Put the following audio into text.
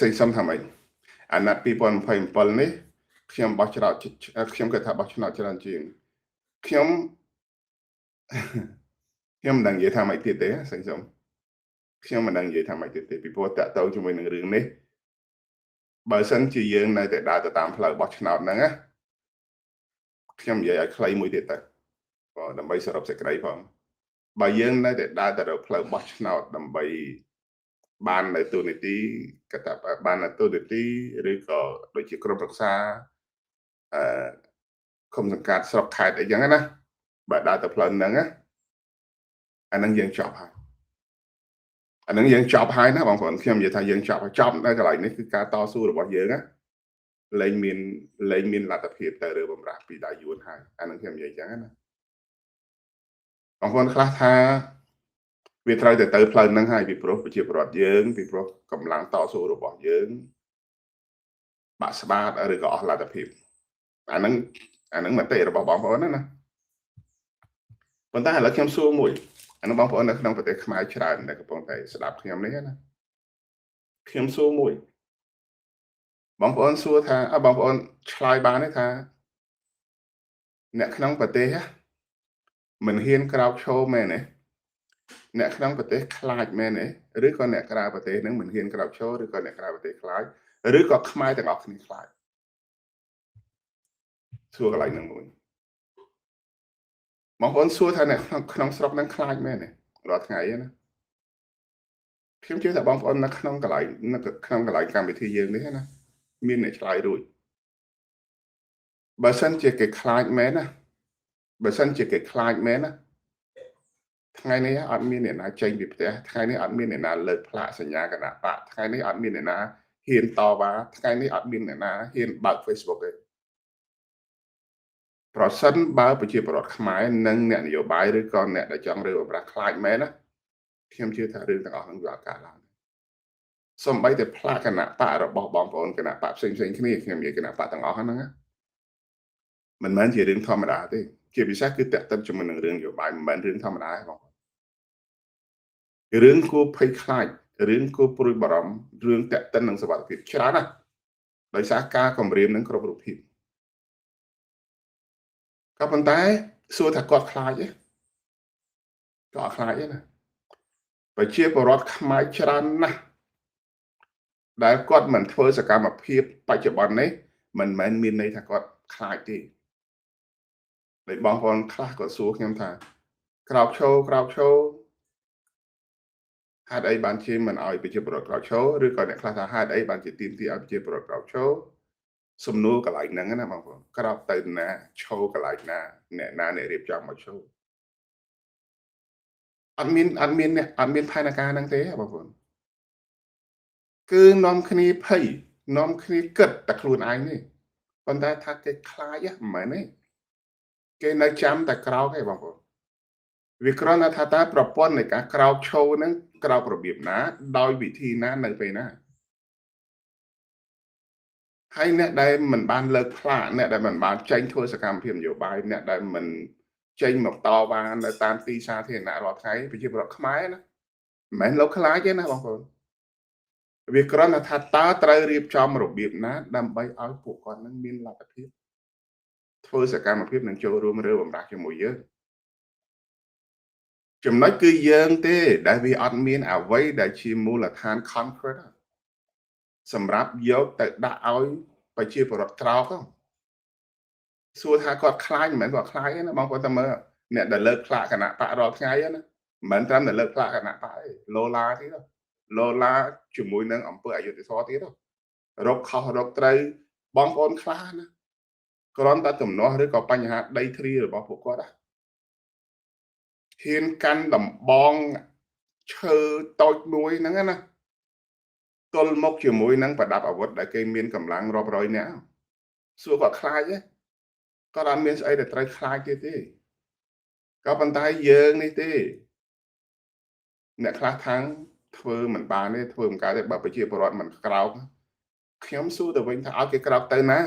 សេងសំថាម៉េចអាណត្តិ2027នេះខ្ញុំបោះឆ្នោតខ្ញុំគិតថាបោះឆ្នោតច្រើនជាងខ្ញុំខ្ញុំមិនដឹងនិយាយថាម៉េចទៀតទេសេងសំខ្ញុំមិនដឹងនិយាយថាម៉េចទៀតទេពីព្រោះតាក់ទងជាមួយនឹងរឿងនេះបើសិនជាយើងនៅតែដើរទៅតាមផ្លូវបោះឆ្នោតហ្នឹងណាខ្ញុំនិយាយឲ្យខ្លីមួយទៀតទៅដើម្បីសរុបសេចក្តីផងបើយើងនៅតែដើរទៅរកផ្លូវបោះឆ្នោតដើម្បីបាននៅទូនីតិកថាបាននៅទូនីតិឬក៏ដូចជាក្រុមប្រឹក្សាគុំសង្កាត់ស្រុកខេត្តអីចឹងណាបើដើរទៅផ្លូវហ្នឹងណាអានឹងយើងចប់ហើយអានឹងយើងចប់ហើយណាបងប្អូនខ្ញុំនិយាយថាយើងចប់នៅកន្លែងនេះគឺការតស៊ូរបស់យើងណាលែងមានលទ្ធភាពទៅរើបំរាស់ពីដៃយួនហើយអានឹងខ្ញុំនិយាយចឹងណាបងប្អូនខ្លះថាវាត្រូវតែទៅផ្លូវហ្នឹងហើយពីព្រោះប្រជាពលរដ្ឋយើងពីព្រោះកម្លាំងតស៊ូរបស់យើងបាក់ស្បាតឬក៏អស់លទ្ធភាពអានឹងមតិរបស់បងប្អូនណាប៉ុន្តែឥឡូវខ្ញុំសួរមួយអានោះបងប្អូននៅក្នុងប្រទេសខ្មែរច្រើនដែលកំពុងតែស្ដាប់ខ្ញុំនេះណាខ្ញុំសួរមួយបងប្អូនសួរថាបងប្អូនឆ្លើយបានទេថាអ្នកក្នុងប្រទេសមិនហ៊ានក្រោកឈរមែនទេអ្នកក្នុងប្រទេសខ្លាចមែនទេឬក៏អ្នកក្រៅប្រទេសនឹងមិនហ៊ានក្រោកឈរឬក៏អ្នកក្រៅប្រទេសខ្លាចឬក៏ខ្មែរទាំងអស់គ្នាខ្លាចសួរកន្លែងហ្នឹងមួយបងប្អូនសួរថាអ្នកក្នុងស្រុកហ្នឹងខ្លាចមែនទេរាល់ថ្ងៃណាខ្ញុំជឿថាបងប្អូននៅក្នុងកន្លែងកម្មវិធីយើងនេះណាមានអ្នកឆ្លើយរួចបើសិនជាគេខ្លាចមែនណាថ្ងៃនេះអត់មានអ្នកណាចេញពីផ្ទះថ្ងៃនេះអត់មានអ្នកណាលើកផ្លាកសញ្ញាគណៈបកថ្ងៃនេះអត់មានអ្នកណាហ៊ានតវ៉ាថ្ងៃនេះអត់មានអ្នកណាហ៊ានបើក Facebook ទេប្រសិនបើប្រជាពលរដ្ឋខ្មែរនិងអ្នកនយោបាយឬក៏អ្នកដែលចង់រើបំរាស់ខ្លាចមែនណាខ្ញុំជឿថារឿងទាំងអស់នឹងវាអត់កើតឡើងសូម្បីតែផ្លាកគណៈបករបស់បងប្អូនគណៈបកផ្សេងគ្នាខ្ញុំនិយាយគណៈបកទាំងអស់ហ្នឹងណាមិនមែនជារឿងធម្មតាទេជាពិសេសគឺតាក់ទិនជាមួយនឹងរឿងនយោបាយមិនមែនរឿងធម្មតាទេបងរឿងគួរភ័យខ្លាចរឿងគួរព្រួយបារម្ភរឿងតាក់ទិននឹងសុវត្ថិភាពច្រើនណាស់ដោយសារការគម្រាមនឹងគ្រប់រូបភាពក៏ប៉ុន្តែសួរថាគាត់ខ្លាចទេក៏អត់ខ្លាចទេណាប្រជាពលរដ្ឋខ្មែរច្រើនណាស់ដែលគាត់មិនធ្វើសកម្មភាពបច្ចុប្បន្ននេះមិនមែនមានន័យថាគាត់ខ្លាចទេដោយបងប្អូនខ្លះក៏សួរខ្ញុំថាក្រោកឈរហេតុអីបានជាមិនឲ្យប្រជាពលរដ្ឋក្រោកឈរឬក៏អ្នកខ្លះថាហេតុអីបានជាទាមទារឲ្យប្រជាពលរដ្ឋក្រោកឈរសំណួរកន្លែងហ្នឹងណាបងប្អូនក្រោកទៅណាឈរកន្លែងណាអ្នកណាអ្នករៀបចំមកឈរអត់មានផែនការហ្នឹងទេបងប្អូនគឺនាំគ្នាភ័យនាំគ្នាគិតតែខ្លួនឯងនេះប៉ុន្តែថាគេខ្លាចមិនមែនទេគេនៅចាំតែក្រោកទេបងប្អូនវាគ្រាន់តែថាតើប្រព័ន្ធនៃការក្រោកឈរហ្នឹងក្រោករបៀបណាដោយវិធីណានៅពេលណាហើយអ្នកដែលមិនបានលើកផ្លាកអ្នកដែលមិនបានចេញធ្វើសកម្មភាពនយោបាយអ្នកដែលមិនចេញមកតវ៉ានៅតាមទីសាធារណៈរាល់ថ្ងៃប្រជាពលរដ្ឋខ្មែរណាមិនមែនលោកខ្លាចទេណាបងប្អូនវាគ្រាន់តែថាតើត្រូវរៀបចំរបៀបណាដើម្បីឲ្យពួកគាត់នឹងមានលទ្ធភាពធ្វើសកម្មភាពនឹងចូលរួមរើបំរាស់ជាមួយយើងចំណុចគឺយើងទេដែលវាអត់មានអ្វីដែលជាមូលដ្ឋាន concrete សម្រាប់យកទៅដាក់ឲ្យប្រជាពលរដ្ឋក្រោកសួរថាគាត់ខ្លាចមិនមែនគាត់ខ្លាចទេណាបងប្អូនតែមើលអ្នកដែលលើកផ្លាកគណៈបករាល់ថ្ងៃណាមិនត្រឹមតែលើកផ្លាកគណៈបកទេឡូឡាទៀតឡូឡាជាមួយនឹងអង្គើអយុធធម៌ទៀតរកខុសរកត្រូវបងប្អូនខ្លះណាគ្រាន់តែទំនាស់ឬក៏បញ្ហាដីធ្លីរបស់ពួកគាត់ហ៊ានកាន់ដំបងឈើតូចមួយហ្នឹងណាទល់មុខជាមួយនឹងប្រដាប់អាវុធដែលគេមានកម្លាំងរាប់រយនាក់សួរគាត់ខ្លាចទេគាត់អត់មានស្អីដែលត្រូវខ្លាចទេក៏ប៉ុន្តែយើងនេះទេអ្នកខ្លះថាំងធ្វើមិនបានទេធ្វើមិនកើតទេបើប្រជាពលរដ្ឋមិនក្រោកខ្ញុំសួរទៅវិញថាឲ្យគេក្រោកទៅណា